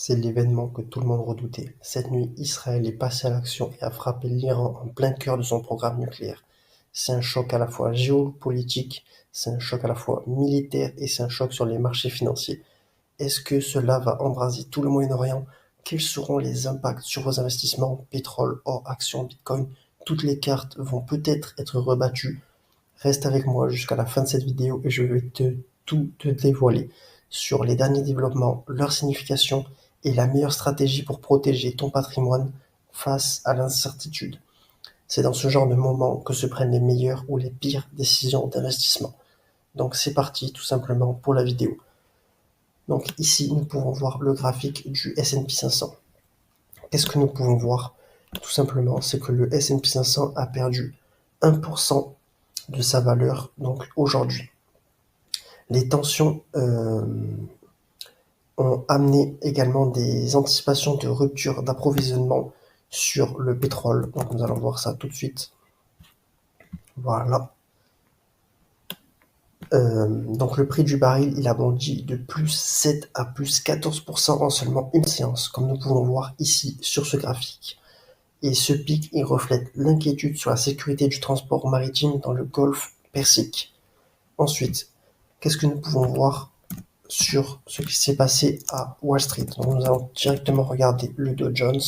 C'est l'événement que tout le monde redoutait. Cette nuit, Israël est passé à l'action et a frappé l'Iran en plein cœur de son programme nucléaire. C'est un choc à la fois géopolitique, c'est un choc à la fois militaire et c'est un choc sur les marchés financiers. Est-ce que cela va embraser tout le Moyen-Orient? Quels seront les impacts sur vos investissements? Pétrole, or, actions, bitcoin? Toutes les cartes vont peut-être être rebattues. Reste avec moi jusqu'à la fin de cette vidéo et je vais tout te dévoiler sur les derniers développements, leur signification et la meilleure stratégie pour protéger ton patrimoine face à l'incertitude. C'est dans ce genre de moment que se prennent les meilleures ou les pires décisions d'investissement. Donc c'est parti tout simplement pour la vidéo. Donc ici nous pouvons voir le graphique du S&P 500. Qu'est-ce que nous pouvons voir? Tout simplement, c'est que le S&P 500 a perdu 1% de sa valeur donc aujourd'hui. Les tensions ont amené également des anticipations de rupture d'approvisionnement sur le pétrole. Donc nous allons voir ça tout de suite. Voilà. Donc le prix du baril, il a bondi de plus 7 à plus 14% en seulement une séance, comme nous pouvons voir ici sur ce graphique. Et ce pic, il reflète l'inquiétude sur la sécurité du transport maritime dans le golfe Persique. Ensuite, qu'est-ce que nous pouvons voir sur ce qui s'est passé à Wall Street? Donc nous allons directement regarder le Dow Jones.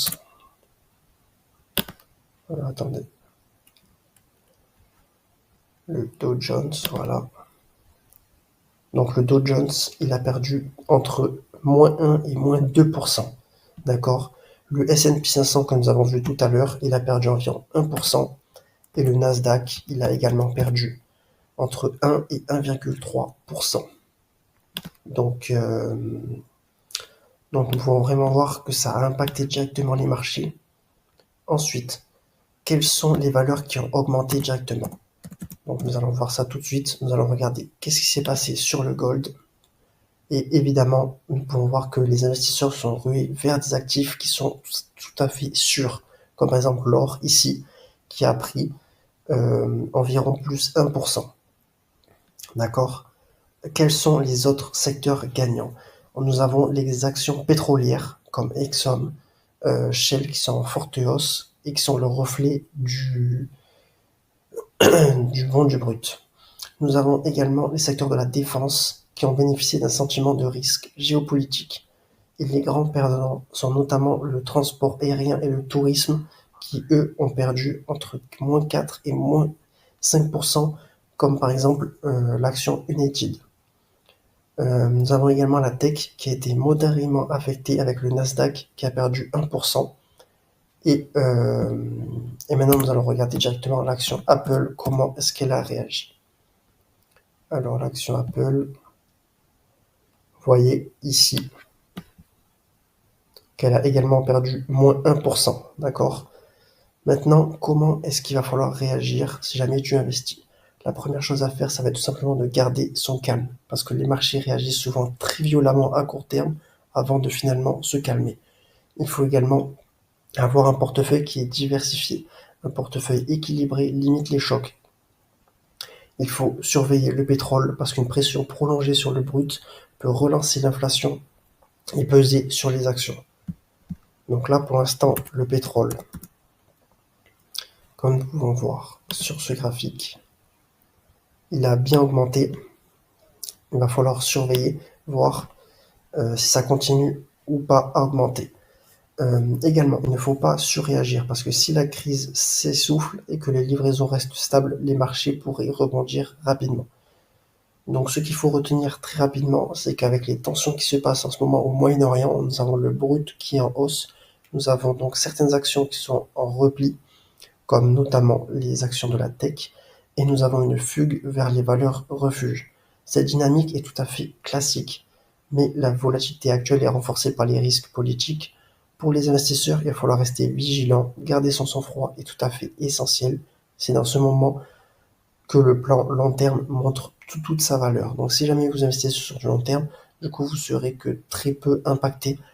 Voilà, attendez. Le Dow Jones, voilà. Donc le Dow Jones, il a perdu entre moins 1 et moins 2%. D'accord? Le S&P 500, comme nous avons vu tout à l'heure, il a perdu environ 1%. Et le Nasdaq, il a également perdu entre 1 et 1,3%. Donc nous pouvons vraiment voir que ça a impacté directement les marchés. Ensuite, quelles sont les valeurs qui ont augmenté directement? Donc nous allons voir ça tout de suite. Nous allons regarder qu'est-ce qui s'est passé sur le gold. Et évidemment, nous pouvons voir que les investisseurs sont rués vers des actifs qui sont tout à fait sûrs, comme par exemple l'or ici, qui a pris environ plus 1%. D'accord? Quels sont les autres secteurs gagnants? Nous avons les actions pétrolières comme Exxon, Shell qui sont en forte hausse et qui sont le reflet du vendu brut. Nous avons également les secteurs de la défense qui ont bénéficié d'un sentiment de risque géopolitique. Et les grands perdants sont notamment le transport aérien et le tourisme qui, eux, ont perdu entre moins 4 et moins 5%, comme par exemple l'action United. Nous avons également la tech qui a été modérément affectée avec le Nasdaq qui a perdu 1%. Et maintenant, nous allons regarder directement l'action Apple, comment est-ce qu'elle a réagi. Alors, l'action Apple, vous voyez ici qu'elle a également perdu moins 1%, d'accord? Maintenant, comment est-ce qu'il va falloir réagir si jamais tu investis? La première chose à faire, ça va être tout simplement de garder son calme, parce que les marchés réagissent souvent très violemment à court terme avant de finalement se calmer. Il faut également avoir un portefeuille qui est diversifié. Un portefeuille équilibré limite les chocs. Il faut surveiller le pétrole parce qu'une pression prolongée sur le brut peut relancer l'inflation et peser sur les actions. Donc là, pour l'instant, le pétrole, comme nous pouvons voir sur ce graphique, il a bien augmenté. Il va falloir surveiller, voir si ça continue ou pas à augmenter. Également, il ne faut pas surréagir parce que si la crise s'essouffle et que les livraisons restent stables, les marchés pourraient rebondir rapidement. Donc ce qu'il faut retenir très rapidement, c'est qu'avec les tensions qui se passent en ce moment au Moyen-Orient, nous avons le brut qui est en hausse, nous avons donc certaines actions qui sont en repli, comme notamment les actions de la tech, et nous avons une fugue vers les valeurs refuges. Cette dynamique est tout à fait classique, mais la volatilité actuelle est renforcée par les risques politiques. Pour les investisseurs, il va falloir rester vigilant, garder son sang-froid est tout à fait essentiel. C'est dans ce moment que le plan long terme montre toute sa valeur. Donc si jamais vous investissez sur du long terme, du coup vous serez que très peu impacté